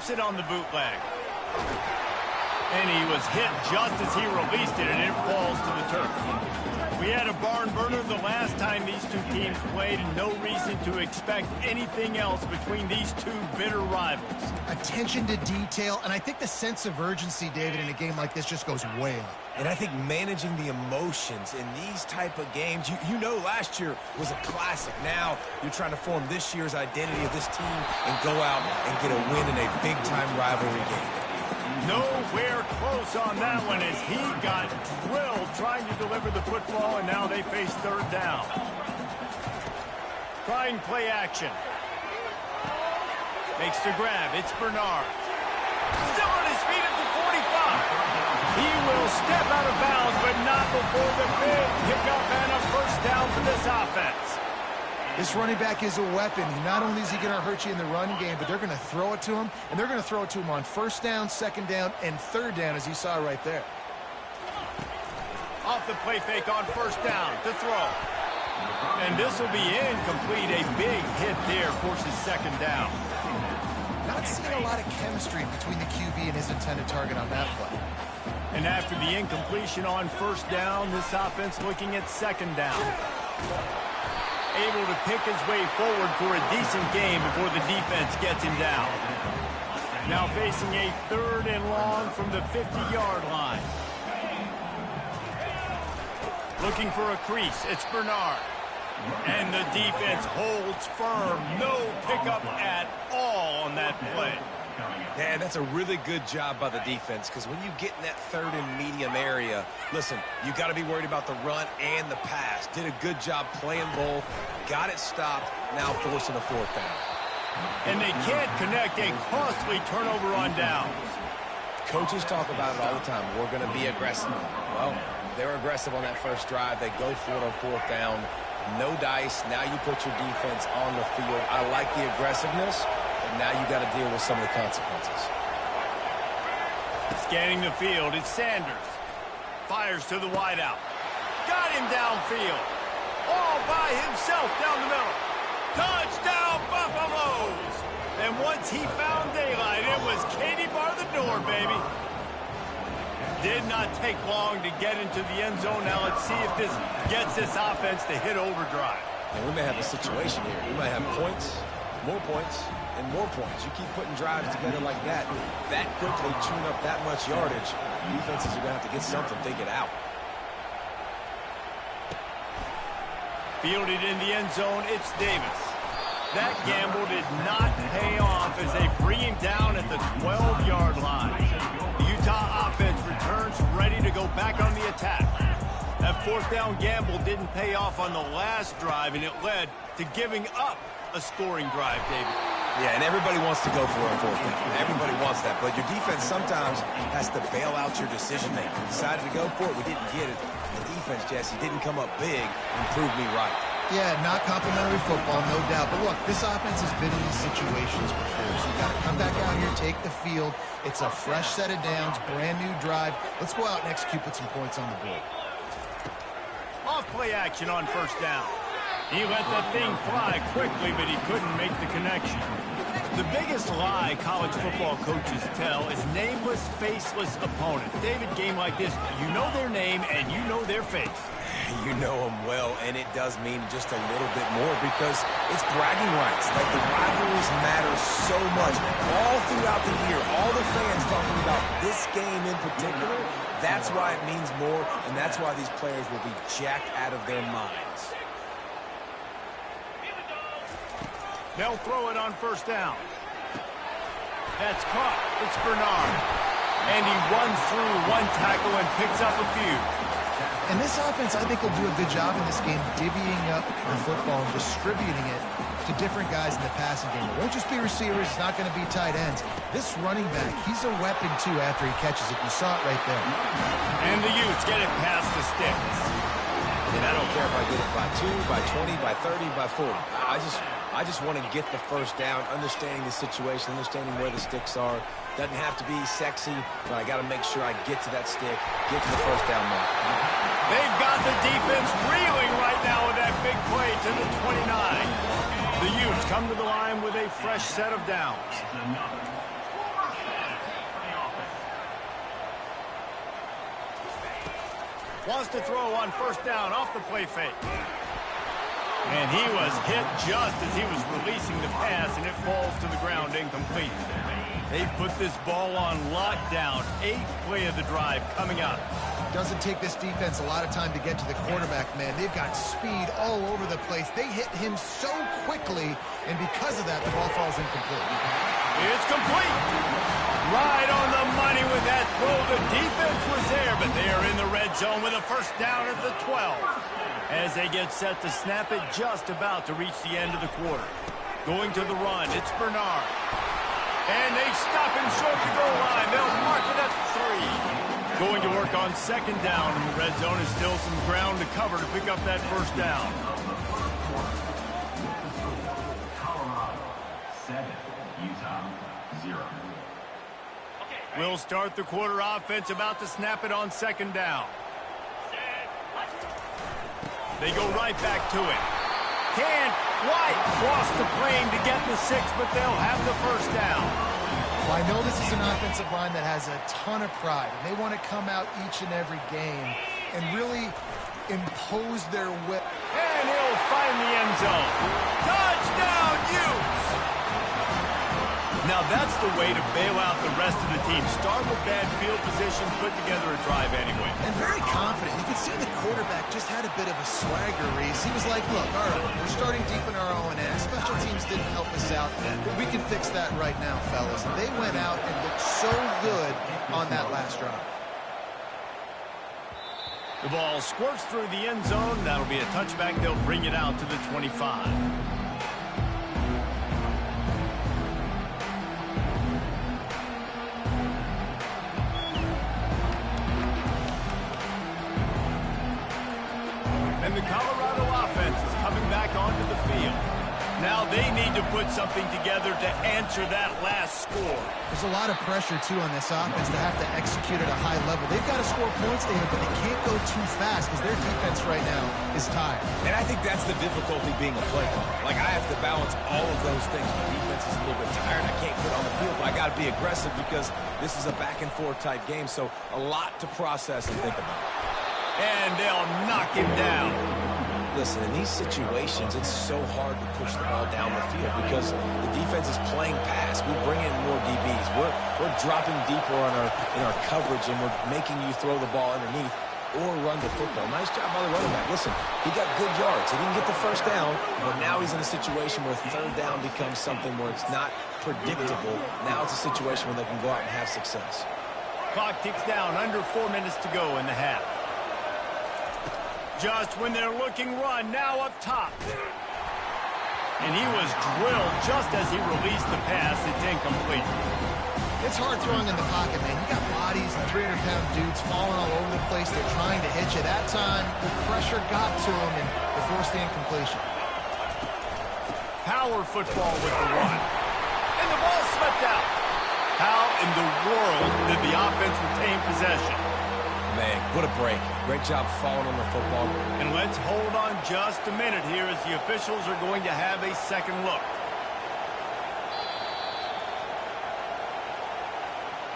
it on the bootleg. And he was hit just as he released it, and it falls to the turf. We had a barn burner the last time these two teams played, and no reason to expect anything else between these two bitter rivals. Attention to detail, and I think the sense of urgency, David, in a game like this just goes way up. And I think managing the emotions in these type of games, you know last year was a classic. Now you're trying to form this year's identity of this team and go out and get a win in a big-time rivalry game. Nowhere close on that one as he got drilled trying to deliver the football, and now they face third down. Trying play action. Makes the grab. It's Bernard. Still on his feet at the 45. He will step out of bounds, but not before the big pickup and a first down for this offense. This running back is a weapon. Not only is he going to hurt you in the run game, but they're going to throw it to him, and they're going to throw it to him on first down, second down, and third down, as you saw right there. Off the play fake on first down to throw. And this will be incomplete. A big hit there forces second down. Not seeing a lot of chemistry between the QB and his intended target on that play. And after the incompletion on first down, this offense looking at second down. Able to pick his way forward for a decent game before the defense gets him down. Now facing a third and long from the 50-yard line. Looking for a crease. It's Bernard. And the defense holds firm. No pickup at all on that play. Yeah, that's a really good job by the defense, because when you get in that third and medium area, listen, you got to be worried about the run and the pass. Did a good job playing both, got it stopped, now forcing a fourth down. And they can't connect a costly turnover on downs. Coaches talk about it all the time. We're going to be aggressive. Well, they're aggressive on that first drive. They go for it on fourth down. No dice. Now you put your defense on the field. I like the aggressiveness. Now you got to deal with some of the consequences. Scanning the field, it's Sanders. Fires to the wideout. Got him downfield. All by himself down the middle. Touchdown, Buffaloes! And once he found daylight, it was Katie bar the door, baby. Did not take long to get into the end zone. Now let's see if this gets this offense to hit overdrive. And we may have a situation here. We might have points, more points, and more points. You keep putting drives together like that quickly tune up that much yardage, defenses are going to have to get something figured out. Fielded in the end zone, it's Davis. That gamble did not pay off as they bring him down at the 12-yard line. The Utah offense returns ready to go back on the attack. That fourth down gamble didn't pay off on the last drive, and it led to giving up a scoring drive, David. Yeah, and everybody wants to go for a fourth down. Everybody wants that, but your defense sometimes has to bail out your decision-making. Decided to go for it, we didn't get it. The defense, Jesse, didn't come up big and prove me right. Yeah, not complimentary football, no doubt. But look, this offense has been in these situations before, so you got to come back out here, take the field. It's a fresh set of downs, brand new drive. Let's go out and execute, put some points on the board. Off play action on first down. He let that thing fly quickly, but he couldn't make the connection. The biggest lie college football coaches tell is nameless, faceless opponents. David, game like this, you know their name and you know their face. You know them well, and it does mean just a little bit more because it's bragging rights. Like, the rivalries matter so much. All throughout the year, all the fans talking about this game in particular, that's why it means more, and that's why these players will be jacked out of their minds. They'll throw it on first down. That's caught. It's Bernard. And he runs through one tackle and picks up a few. And this offense, I think, will do a good job in this game divvying up the football and distributing it to different guys in the passing game. It won't just be receivers. It's not going to be tight ends. This running back, he's a weapon, too, after he catches it. You saw it right there. And the Utes get it past the sticks. And I don't care if I get it by 2, by 20, by 30, by 40. I just want to get the first down, understanding the situation, understanding where the sticks are. Doesn't have to be sexy, but I got to make sure I get to that stick, get to the first down mark. They've got the defense reeling right now with that big play to the 29. The Utes come to the line with a fresh set of downs. Wants to throw on first down off the play fake. And he was hit just as he was releasing the pass, and it falls to the ground incomplete. They've put this ball on lockdown. 8th play of the drive coming up. Doesn't take this defense a lot of time to get to the quarterback, man. They've got speed all over the place. They hit him so quickly, and because of that, the ball falls incomplete. It's complete. Right on the money with that throw. The defense was there, but they are in the red zone with a first down at the 12. As they get set to snap it, just about to reach the end of the quarter. Going to the run, it's Bernard. And they stop him short the goal line. They'll mark it at 3. Going to work on second down in the red zone. Is still some ground to cover to pick up that first down. Colorado 7, Utah 0. We'll start the quarter offense, about to snap it on second down. They go right back to it. Can't quite cross the plane to get the 6, but they'll have the first down. Well, I know this is an offensive line that has a ton of pride, and they want to come out each and every game and really impose their will. And he'll find the end zone. Touchdown, Utes! Now that's the way to bail out the rest of the team. Start with bad field position, put together a drive anyway. And very confident. You can see the quarterback just had a bit of a swagger, Reese. He was like, look, all right, we're starting deep in our own end. Special teams didn't help us out, but we can fix that right now, fellas. And they went out and looked so good on that last drive. The ball squirts through the end zone. That'll be a touchback. They'll bring it out to the 25. And the Colorado offense is coming back onto the field. Now they need to put something together to answer that last score. There's a lot of pressure, too, on this offense to have to execute at a high level. They've got to score points there, but they can't go too fast because their defense right now is tired. And I think that's the difficulty being a play caller. Like, I have to balance all of those things. My defense is a little bit tired. I can't put on the field, but I got to be aggressive because this is a back-and-forth type game, so a lot to process and think about. And they'll knock him down. Listen, in these situations, it's so hard to push the ball down the field because the defense is playing pass. We bring in more DBs. We're dropping deeper in our coverage, and we're making you throw the ball underneath or run the football. Nice job by the running back. Listen, he got good yards. He didn't get the first down, but now he's in a situation where third down becomes something where it's not predictable. Now it's a situation where they can go out and have success. Clock ticks down. Under 4 minutes to go in the half. Just when they're looking run, now up top. And he was drilled just as he released the pass. It's incomplete. It's hard throwing in the pocket, man. You got bodies and 300-pound dudes falling all over the place. They're trying to hit you. That time, the pressure got to him, and they forced the incompletion. Power football with the run. And the ball slipped out. How in the world did the offense retain possession? Man, what a break. Great job following on the football. And let's hold on just a minute here as the officials are going to have a second look.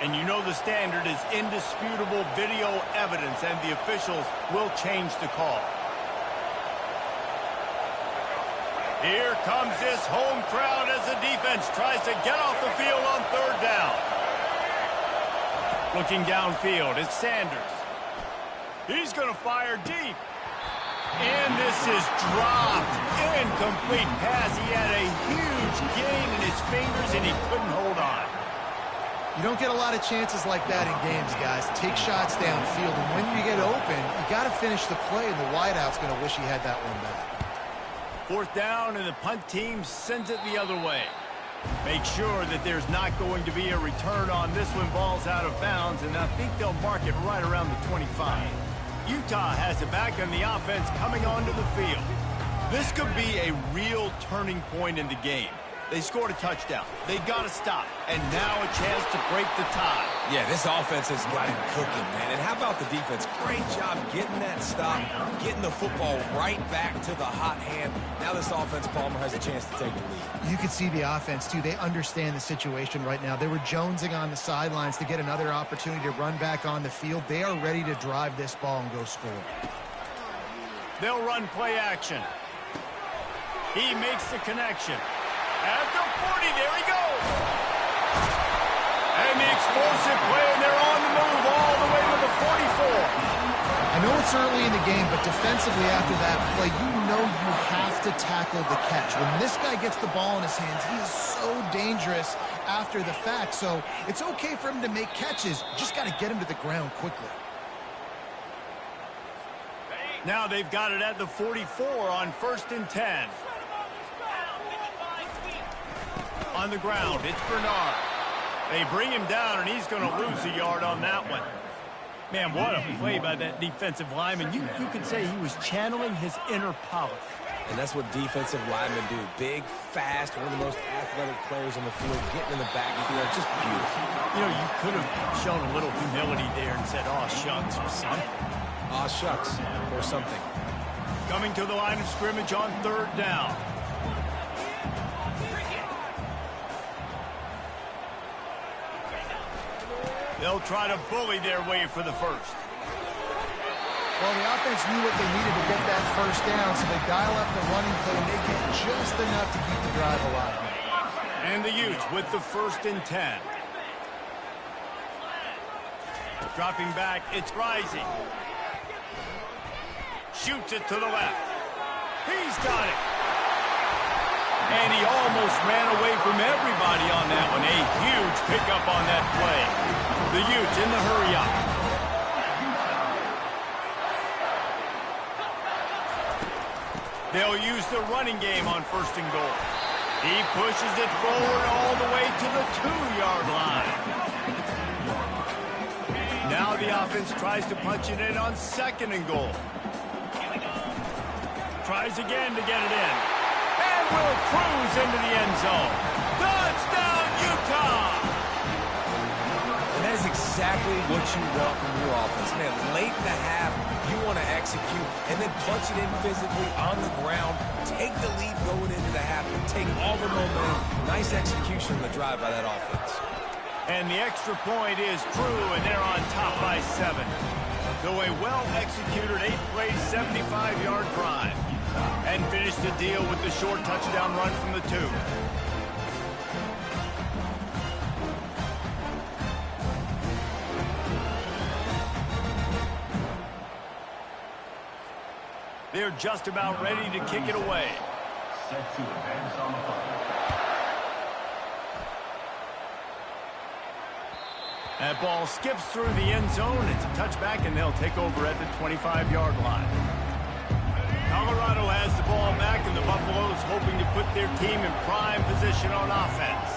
And you know the standard is indisputable video evidence, and the officials will change the call. Here comes this home crowd as the defense tries to get off the field on third down. Looking downfield, it's Sanders. He's going to fire deep. And this is dropped. Incomplete pass. He had a huge gain in his fingers, and he couldn't hold on. You don't get a lot of chances like that in games, guys. Take shots downfield, and when you get open, you got to finish the play, and the wideout's going to wish he had that one back. Fourth down, and the punt team sends it the other way. Make sure that there's not going to be a return on this when ball's out of bounds, and I think they'll mark it right around the 25. Utah has it back on the offense coming onto the field. This could be a real turning point in the game. They scored a touchdown. They got to stop. And now a chance to break the tie. Yeah, this offense has got him cooking, man. And how about the defense? Great job getting that stop, getting the football right back to the hot hand. Now this offense, Palmer, has a chance to take the lead. You can see the offense, too. They understand the situation right now. They were jonesing on the sidelines to get another opportunity to run back on the field. They are ready to drive this ball and go score. They'll run play action. He makes the connection. At the 40, there he goes. And the explosive play, and they're on the move all the way to the 44. I know it's early in the game, but defensively after that play, you know you have to tackle the catch. When this guy gets the ball in his hands, he is so dangerous after the fact. So it's okay for him to make catches. Just got to get him to the ground quickly. Now they've got it at the 44 on 1st and 10. On the ground, it's Bernard. They bring him down, and he's going to lose a yard on that one. Man, what a play by that defensive lineman. You could say he was channeling his inner power. And that's what defensive linemen do. Big, fast, one of the most athletic players on the field, getting in the backfield. Just beautiful. You know, you could have shown a little humility there and said, "Aw, shucks," or something. Aw, shucks, or something. Coming to the line of scrimmage on 3rd down. They'll try to bully their way for the first. Well, the offense knew what they needed to get that first down, so they dial up the running play and make it just enough to keep the drive alive. And the Utes with the 1st and 10. Dropping back, it's Breezy. Shoots it to the left. He's got it. And he almost ran away from everybody on that one. A huge pickup on that play. The Utes in the hurry-up. They'll use the running game on 1st and goal. He pushes it forward all the way to the 2-yard line. Now the offense tries to punch it in on 2nd and goal. Tries again to get it in. And will cruise into the end zone. Touchdown, Utah! And that is exactly what you want from your offense. Man, late in the half, you want to execute and then punch it in physically on the ground. Take the lead going into the half and take all the momentum. Nice execution on the drive by that offense. And the extra point is true, and they're on top by 7. So a well-executed 8-play, 75-yard drive. And finish the deal with the short touchdown run from the 2. They're just about ready to kick it away. Set to advance on the fly. That ball skips through the end zone. It's a touchback, and they'll take over at the 25-yard line. Colorado has the ball back, and the Buffaloes hoping to put their team in prime position on offense.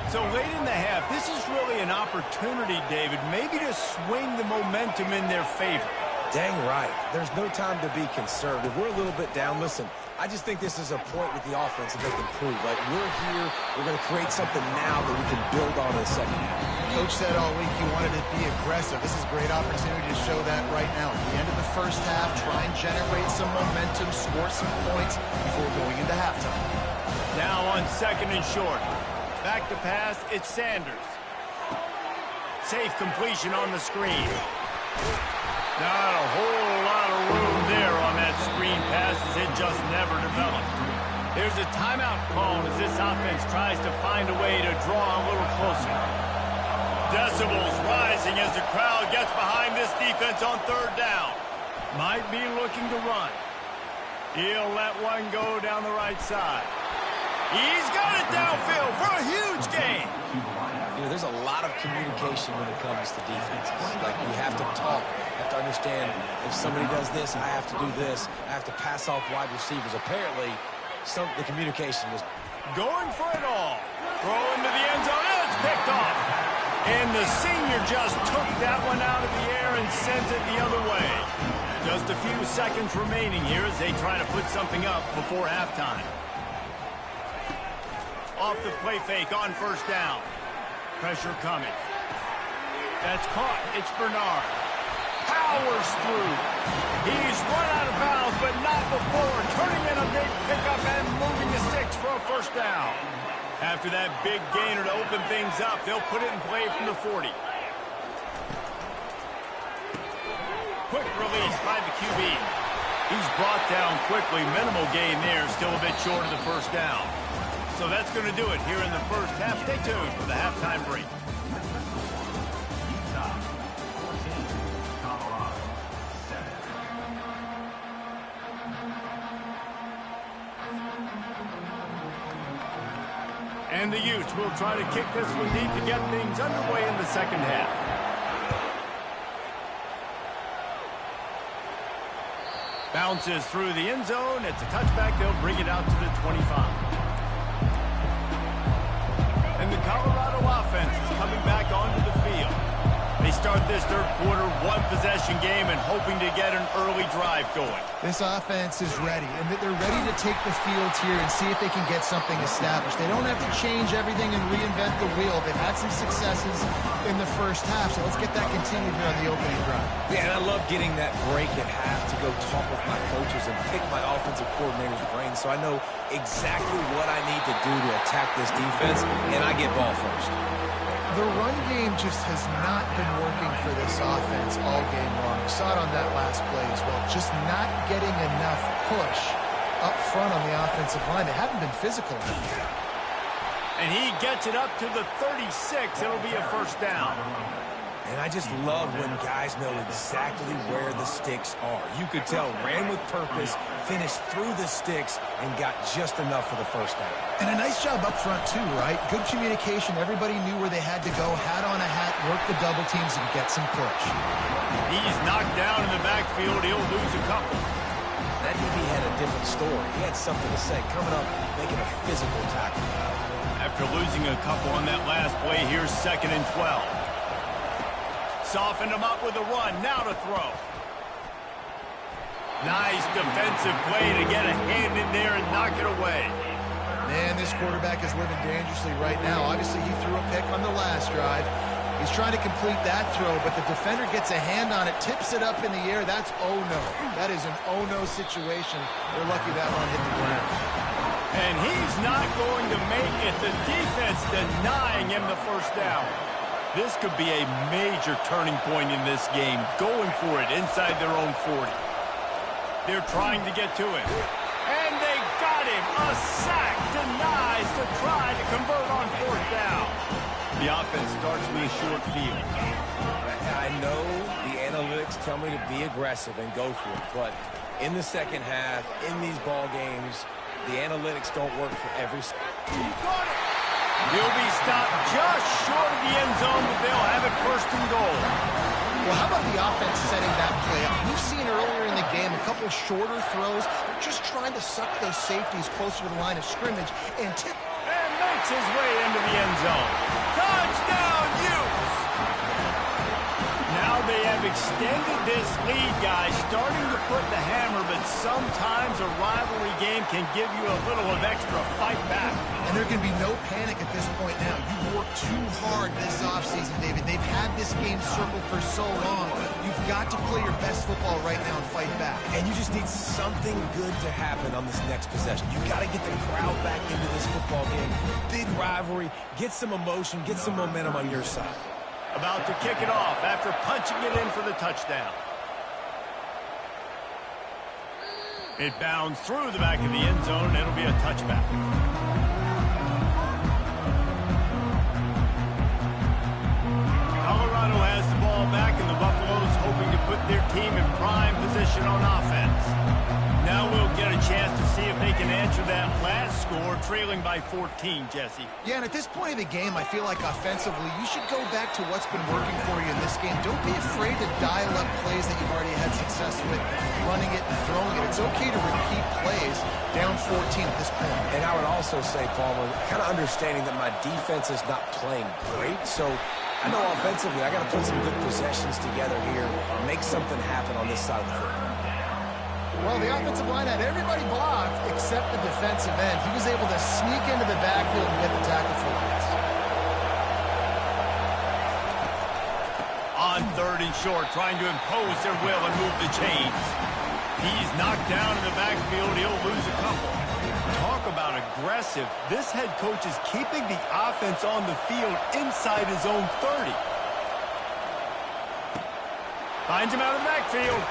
So late in the half, this is really an opportunity, David, maybe to swing the momentum in their favor. Dang right. There's no time to be conservative. We're a little bit down. Listen, I just think this is a point with the offense that they can prove. Like, we're here, we're going to create something now that we can build on in the second half. Coach said all week he wanted to be aggressive. This is a great opportunity to show that right now. At the end of the first half, try and generate some momentum, score some points before going into halftime. Now on 2nd and short. Back to pass, it's Sanders. Safe completion on the screen. Not a whole lot of room there on that screen pass as it just never developed. There's a timeout called as this offense tries to find a way to draw a little closer. Decibels rising as the crowd gets behind this defense on 3rd down. Might be looking to run. He'll let one go down the right side. He's got it downfield for a huge gain. You know, there's a lot of communication when it comes to defenses. Like, you have to talk. You have to understand if somebody does this, I have to do this. I have to pass off wide receivers. Apparently, the communication was going for it all. Throw into the end zone. It's picked off. And the senior just took that one out of the air and sent it the other way. Just a few seconds remaining here as they try to put something up before halftime. Off the play fake on first down. Pressure coming. That's caught. It's Bernard. Powers through. He's run out of bounds, but not before. Turning in a big pickup and moving the sticks for a first down. After that big gainer to open things up, they'll put it in play from the 40. Quick release by the QB. He's brought down quickly. Minimal gain there. Still a bit short of the first down. So that's going to do it here in the first half. Stay tuned for the halftime break. Utah 14, Colorado 7. And the Utes will try to kick this one deep to get things underway in the second half. Bounces through the end zone. It's a touchback. They'll bring it out to the 25. And the Colorado offense is coming back onto the field. They start this third quarter one-possession game and hoping to get an early drive going. This offense is ready, and they're ready to take the field here and see if they can get something established. They don't have to change everything and reinvent the wheel. They've had some successes in the first half, so let's get that continued here on the opening drive. Yeah, and I love getting that break at half to go talk with my coaches and pick my offensive coordinator's brain so I know exactly what I need to do to attack this defense, and I get ball first. The run game just has not been working for this offense all game long. We saw it on that last play as well. Just not getting enough push up front on the offensive line. They haven't been physical enough. And he gets it up to the 36. It'll be a first down. And I just love when guys know exactly where the sticks are. You could tell, ran with purpose, finished through the sticks, and got just enough for the first down. And a nice job up front too, right? Good communication. Everybody knew where they had to go, hat on a hat, work the double teams, and get some push. He's knocked down in the backfield. He'll lose a couple. That DB had a different story. He had something to say, coming up, making a physical tackle. After losing a couple on that last play, here's 2nd and 12. Softened him up with a run. Now to throw. Nice defensive play to get a hand in there and knock it away. Man, this quarterback is living dangerously right now. Obviously, he threw a pick on the last drive. He's trying to complete that throw, but the defender gets a hand on it, tips it up in the air. That's oh no. That is an oh no situation. They're lucky that one hit the ground. And he's not going to make it. The defense denying him the first down. This could be a major turning point in this game, going for it inside their own 40. They're trying to get to it. And they got him. A sack denies to try to convert on 4th down. The offense starts with a short field. I know the analytics tell me to be aggressive and go for it, but in the second half, in these ball games, the analytics don't work for every... He got it. He'll be stopped just short of the end zone, but they'll have it 1st and goal. Well, how about the offense setting that play up? We've seen earlier in the game a couple shorter throws. They're just trying to suck those safeties closer to the line of scrimmage and tip. And makes his way into the end zone. Touchdown, Utes! Now they have extended this lead, guys, starting to put the hammer, but sometimes a rivalry game can give you a little of extra fight back. And there can be no panic at this point now. You worked too hard this offseason, David. They've had this game circled for so long. You've got to play your best football right now and fight back. And you just need something good to happen on this next possession. You got to get the crowd back into this football game. Big rivalry. Get some emotion. Get some momentum on your side. About to kick it off after punching it in for the touchdown. It bounds through the back of the end zone, and it'll be a touchback. Colorado has the ball back, and the Buffaloes hoping to put their team in prime position on offense. Now we'll get a chance to see if they can answer that last score, trailing by 14, Jesse. Yeah, and at this point of the game, I feel like offensively, you should go back to what's been working for you in this game. Don't be afraid to dial up plays that you've already had success with, running it and throwing it. It's okay to repeat plays down 14 at this point. And I would also say, Palmer, kind of understanding that my defense is not playing great, so I know offensively I got to put some good possessions together here, make something happen on this side of the football. Well, the offensive line had everybody blocked except the defensive end. He was able to sneak into the backfield and get the tackle for loss. On 3rd and short, trying to impose their will and move the chains. He's knocked down in the backfield. He'll lose a couple. Talk about aggressive. This head coach is keeping the offense on the field inside his own 30. Finds him out of the backfield.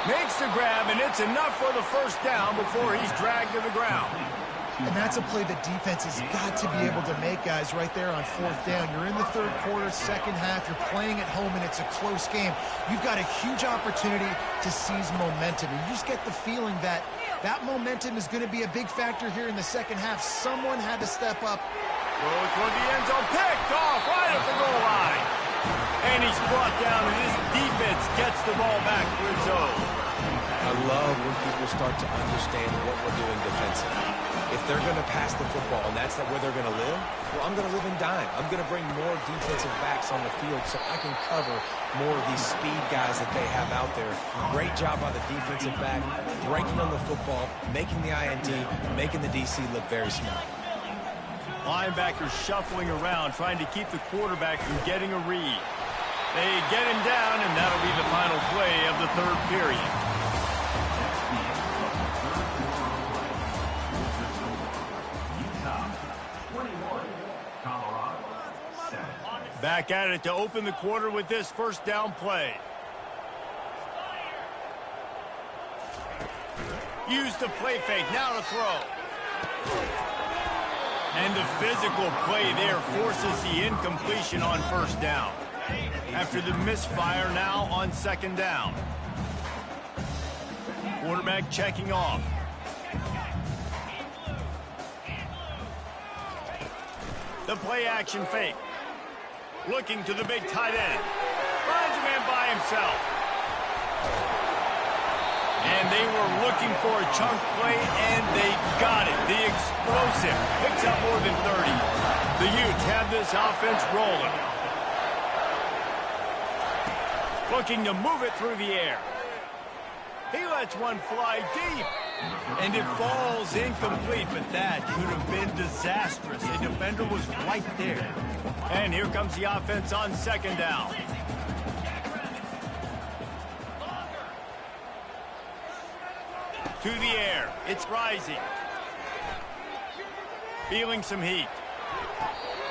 Makes the grab, and it's enough for the first down before he's dragged to the ground. And that's a play the defense has got to be able to make, guys, right there on 4th down. You're in the 3rd quarter, 2nd half. You're playing at home, and it's a close game. You've got a huge opportunity to seize momentum. And you just get the feeling that that momentum is going to be a big factor here in the 2nd half. Someone had to step up. Goes toward the end zone, picked off right at the goal line. And he's brought down, and his defense gets the ball back for its own. I love when people start to understand what we're doing defensively. If they're going to pass the football and that's not where they're going to live, well, I'm going to live and dime. I'm going to bring more defensive backs on the field so I can cover more of these speed guys that they have out there. Great job by the defensive back, breaking on the football, making the INT, making the DC look very smart. Linebackers shuffling around, trying to keep the quarterback from getting a read. They get him down, and that'll be the final play of the 3rd period. Back at it to open the quarter with this first down play. Use the play fake, now to throw. And the physical play there forces the incompletion on 1st down. After the misfire, now on 2nd down. Quarterback checking off. The play action fake. Looking to the big tight end. Finds a man by himself. And they were looking for a chunk play, and they got it. The explosive picks up more than 30. The Utes have this offense rolling. Looking to move it through the air. He lets one fly deep. And it falls incomplete, but that could have been disastrous. The defender was right there. And here comes the offense on 2nd down. To the air. It's rising. Feeling some heat.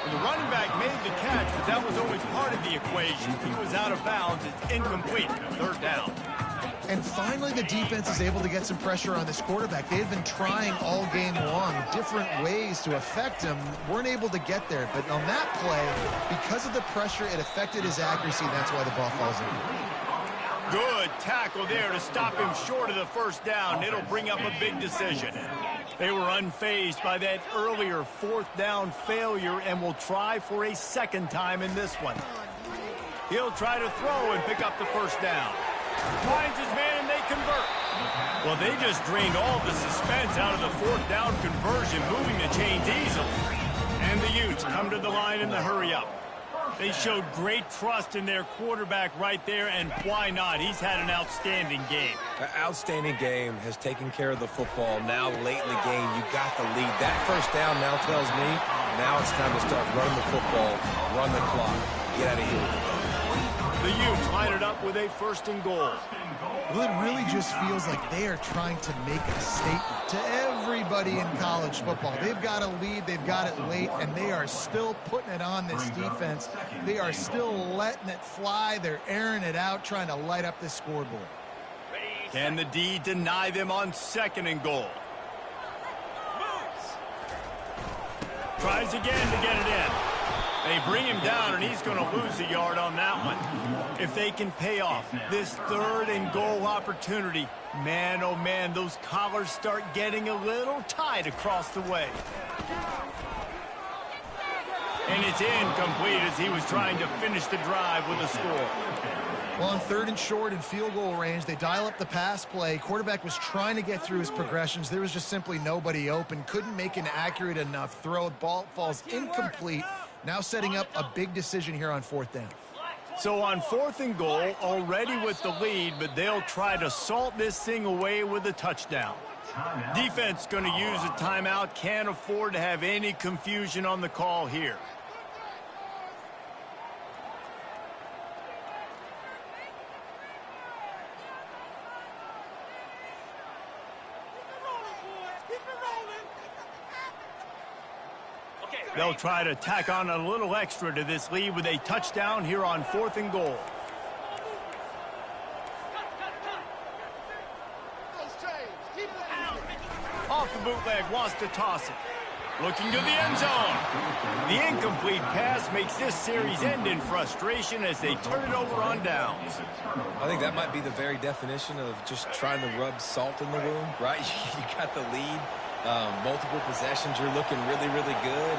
And the running back made the catch, but that was only part of the equation. He was out of bounds. It's incomplete. 3rd down. And finally, the defense is able to get some pressure on this quarterback. They've been trying all game long, different ways to affect him. Weren't able to get there. But on that play, because of the pressure, it affected his accuracy, and that's why the ball falls in. Good tackle there to stop him short of the 1st down. It'll bring up a big decision. They were unfazed by that earlier 4th down failure and will try for a 2nd time in this one. He'll try to throw and pick up the 1st down. Finds his man, and they convert. Well, they just drained all the suspense out of the 4th down conversion, moving the chains easily. And the Utes come to the line in the hurry-up. They showed great trust in their quarterback right there, and why not? He's had an outstanding game. An outstanding game, has taken care of the football. Now, late in the game, you got the lead. That 1st down now tells me now it's time to start running the football, run the clock, get out of here. The Utes line it up with a 1st and goal. Well, it really just feels like they are trying to make a statement to everybody in college football. They've got a lead, they've got it late, and they are still putting it on this defense. They are still letting it fly. They're airing it out, trying to light up this scoreboard. Can the D deny them on 2nd and goal? Tries again to get it in. They bring him down, and he's going to lose a yard on that one. If they can pay off this 3rd and goal opportunity, man, oh man, those collars start getting a little tight across the way. And it's incomplete as he was trying to finish the drive with a score. Well, on 3rd and short and field goal range, they dial up the pass play. Quarterback was trying to get through his progressions. There was just simply nobody open. Couldn't make an accurate enough throw. Ball falls incomplete. Now setting up a big decision here on 4th down. So on 4th and goal, already with the lead, but they'll try to salt this thing away with a touchdown. Defense going to use a timeout. Can't afford to have any confusion on the call here. They'll try to tack on a little extra to this lead with a touchdown here on 4th and goal. Off the bootleg, wants to toss it. Looking to the end zone. The incomplete pass makes this series end in frustration as they turn it over on downs. I think that might be the very definition of just trying to rub salt in the wound, right? You got the lead. Multiple possessions, you're looking really, really good,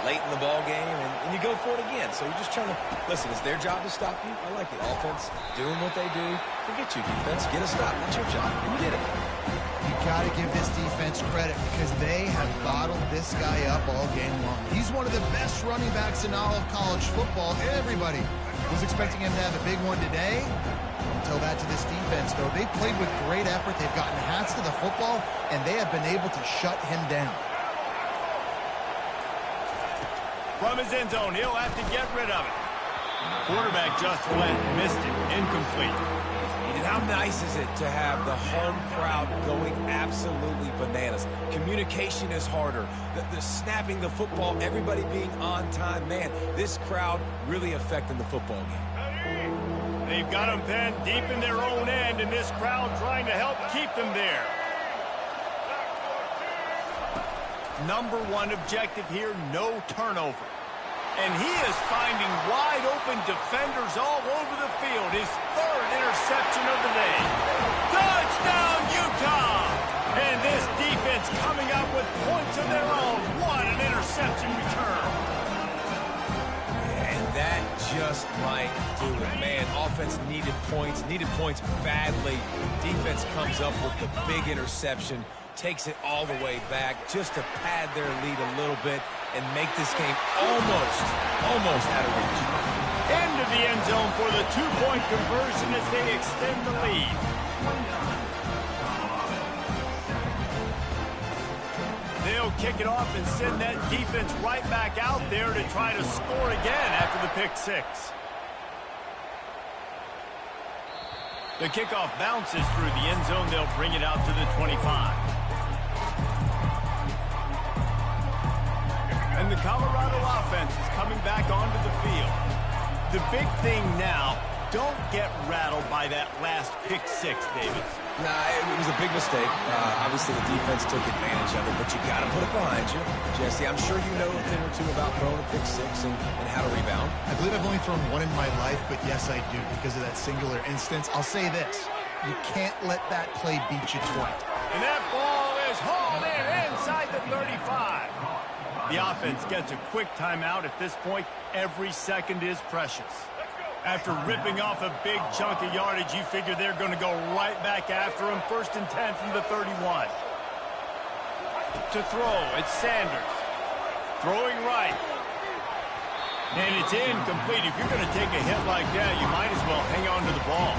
late in the ball game, and you go for it again. So you're just trying to, listen, it's their job to stop you. I like it. Offense, doing what they do. Forget you, defense. Get a stop. That's your job. You did it. You got to give this defense credit because they have bottled this guy up all game long. He's one of the best running backs in all of college football. Everybody was expecting him to have a big one today. Tell that to this defense, though. They played with great effort. They've gotten hats to the football, and they have been able to shut him down. From his end zone, he'll have to get rid of it. Quarterback just went, missed it, incomplete. And how nice is it to have the home crowd going absolutely bananas? Communication is harder. The snapping the football, everybody being on time. Man, this crowd really affecting the football game. They've got them pinned deep in their own end, and this crowd trying to help keep them there. Number one objective here, no turnover. And he is finding wide-open defenders all over the field. His 3rd interception of the day. Touchdown, Utah! And this defense coming up with points of their own. What an interception return. That just might do it, man. Offense needed points badly. Defense comes up with the big interception, takes it all the way back just to pad their lead a little bit and make this game almost out of reach. Into the end zone for the 2-point conversion as they extend the lead. They'll kick it off and send that defense right back out there to try to score again after the pick 6. The kickoff bounces through the end zone. They'll bring it out to the 25. And the Colorado offense is coming back onto the field. The big thing now, don't get rattled by that last pick 6, David. Nah, it was a big mistake. Obviously, the defense took advantage of it, but you got to put it behind you. Jesse, I'm sure you know a thing or two about throwing a pick 6 and how to rebound. I believe I've only thrown one in my life, but yes, I do because of that singular instance. I'll say this. You can't let that play beat you twice. And that ball is hauled in inside the 35. The offense gets a quick timeout at this point. Every second is precious. After ripping off a big chunk of yardage, you figure they're going to go right back after him. 1st and 10 from the 31. To throw, it's Sanders. Throwing right. And it's incomplete. If you're going to take a hit like that, you might as well hang on to the ball.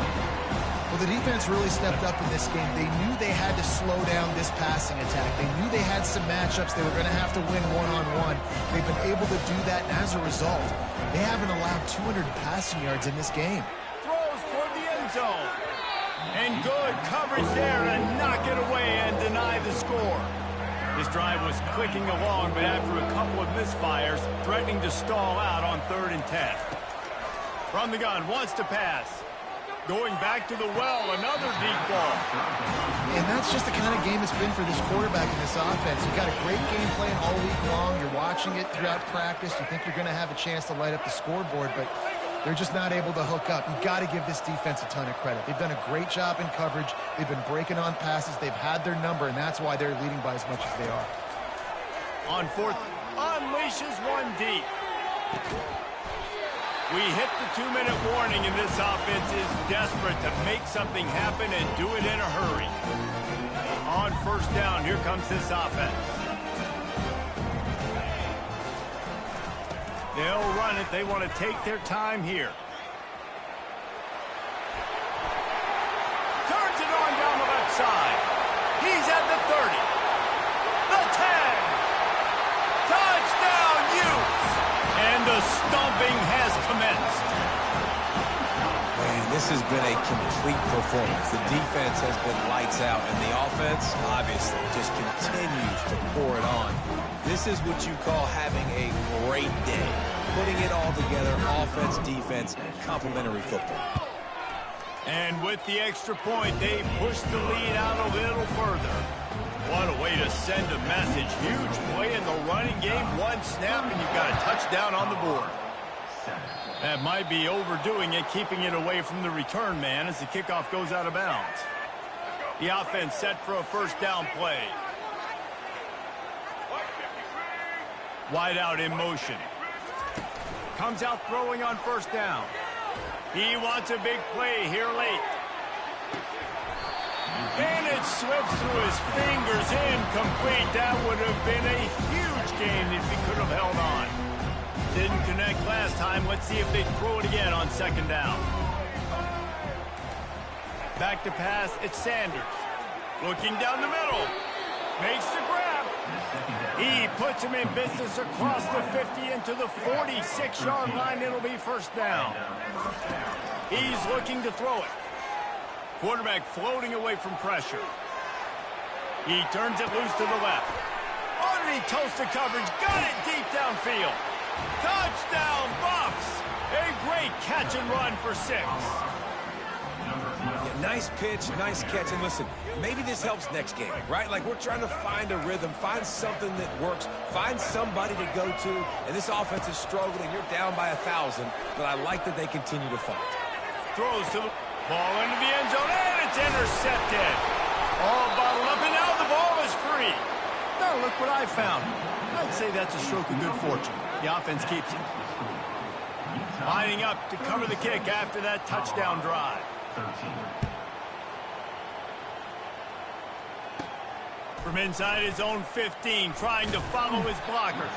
Well, the defense really stepped up in this game. They knew they had to slow down this passing attack. They knew they had some matchups they were going to have to win one-on-one. They've been able to do that, and as a result, they haven't allowed 200 passing yards in this game. Throws toward the end zone. And good coverage there to knock it away and deny the score. This drive was clicking along, but after a couple of misfires, threatening to stall out on 3rd and 10. From the gun, wants to pass. Going back to the well, another deep ball. And that's just the kind of game it's been for this quarterback in this offense. You got a great game plan all week long. You're watching it throughout practice. You think you're going to have a chance to light up the scoreboard, but they're just not able to hook up. You've got to give this defense a ton of credit. They've done a great job in coverage. They've been breaking on passes. They've had their number, and that's why they're leading by as much as they are. On 4th, unleashes one deep. We hit the 2-minute warning, and this offense is desperate to make something happen and do it in a hurry. On 1st down, here comes this offense. They'll run it. They want to take their time here. outside. He's at the 30. The 10. Touchdown, Utes! And the stomping has commenced. Man, this has been a complete performance. The defense has been lights out, and the offense, obviously, just continues to pour it on. This is what you call having a great day. Putting it all together, offense, defense, complementary football. And with the extra point, they push the lead out a little further. What a way to send a message. Huge play in the running game. One snap, and you've got a touchdown on the board. That might be overdoing it, keeping it away from the return man as the kickoff goes out of bounds. The offense set for a first down play. Wide out in motion. Comes out throwing on first down. He wants a big play here late. And it slips through his fingers, incomplete. That would have been a huge gain if he could have held on. Didn't connect last time. Let's see if they throw it again on second down. Back to pass, it's Sanders. Looking down the middle. Makes the grab. He puts him in business across the 50 into the 46-yard line. It'll be first down. He's looking to throw it. Quarterback floating away from pressure. He turns it loose to the left. Underneath toasted coverage. Got it deep downfield. Touchdown, Buffs! A great catch and run for 6. Yeah, nice pitch, nice catch. And listen, maybe this helps next game, right? Like we're trying to find a rhythm, find something that works, find somebody to go to. And this offense is struggling. You're down by 1,000, but I like that they continue to fight. Throws to the ball into the end zone, and it's intercepted. All bottled up, and now the ball is free. Now look what I found. I'd say that's a stroke of good fortune. The offense keeps it. Lining up to cover the kick after that touchdown drive. From inside his own 15, trying to follow his blockers.